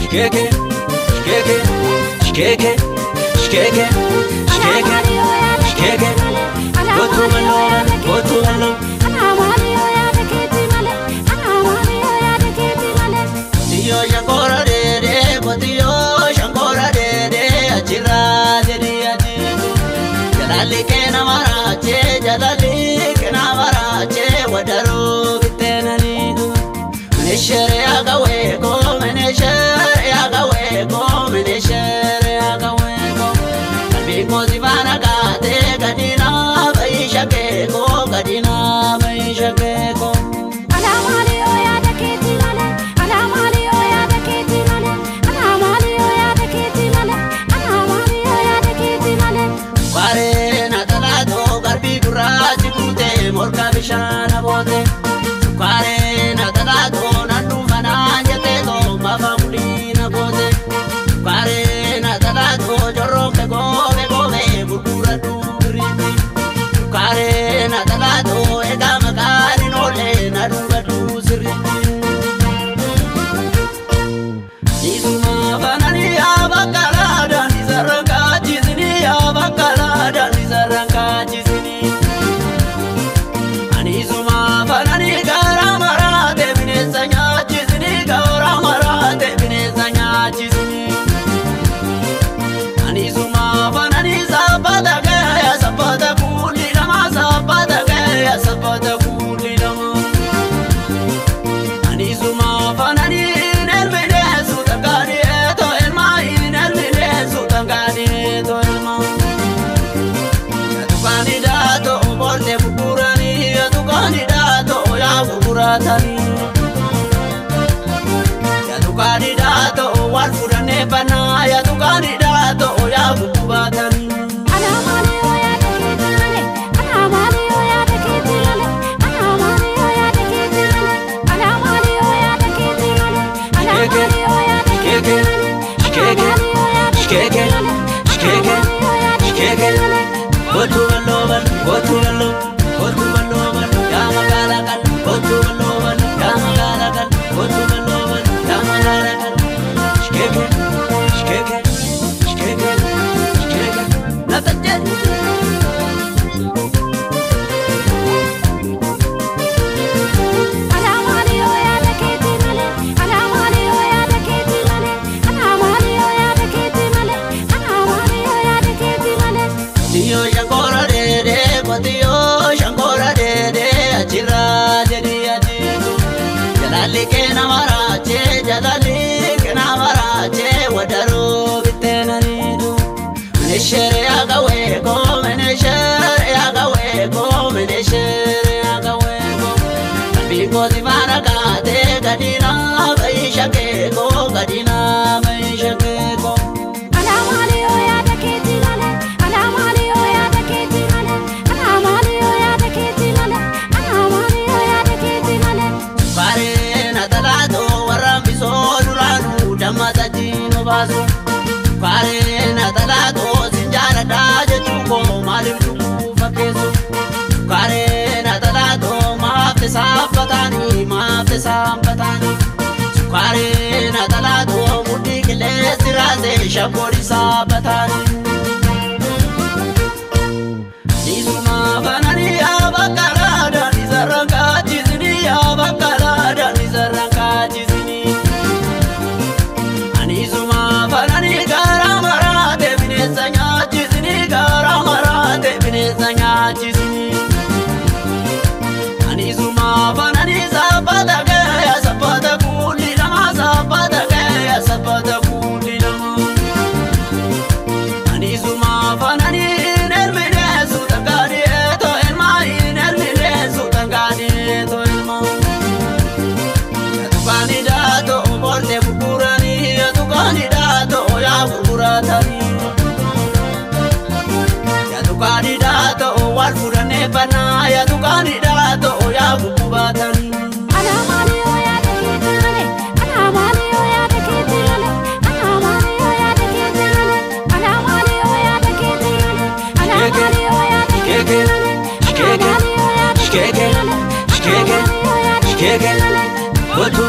shkeke, shkeke, shkeke, shkeke, shkeke, shkeke. Gotu malo. Tiyo shankora dede, tiyo shankora dede, achira dede achira. Jalali ke na marache, wadaro kitena nidu. Meneshere agaweko, meneshere agaweko, meneshere agaweko. Kalbiko zivana gate, gadina baishakeko, gadina baishakeko. Morka bishana bote, sukare na talato na numana jete to mafamuli na bote, sukare na talato jorro ke gove burkura duriti, sukare na talato ega makari nole na dugadu siriti. Nisuma banani abakala dan nizaranga jizini abakala dan nizaranga jizini. Anizuma fanani gara marate binezanya chizini gara marate binezanya chizini. Anizuma fanani sabata gaya sabata kuli lama sabata gaya sabata kuli lama. Anizuma fanani nelmine sutangani to elma nelmine sutangani to elma. Candidato volte bukurani tu candidato ya bukuratani. Ya tu candidato wal furane bana ya tu candidato ya bukuratani. Gotu malo, ya magalakan. Gotu malo, ya magalakan. Gotu malo, ya magalakan. Shkeke, shkeke, shkeke, shkeke. Natajet. Tiyo shankora dede, tiyo shankora dede, achira dede achira. Jalali ke na marache, wadaro kitena nidu. Meneshere agaweko, meneshere agaweko, meneshere agaweko. Kalbiko zivana gate, gadina baishakeko, gadina baishakeko. Matadino basu, kare na talato sinjara daje chuko malim chuku fakesu, kare na talato maafte sampatani, kare na talato mudi kile sirase shakori sampatani. Nisuma banani abakala dan nizaranga jizini abakala dan nizaranga jizini. Anizuma fanani gara marate binezanya chizini gara marate binezanya chizini. Anizuma fanani sabata gaya sabata kuli lama sabata gaya sabata kuli lama. Anizuma fanani nelmine sutangani to elma nelmine sutangani to elma. Ya tu candidato volte bukurani tu candidato ya bukuratani. Ya tu candidato wal furane bana ya tu candidato ya bukuratani. Shkeke, shkeke, shkeke, shkeke. Gotu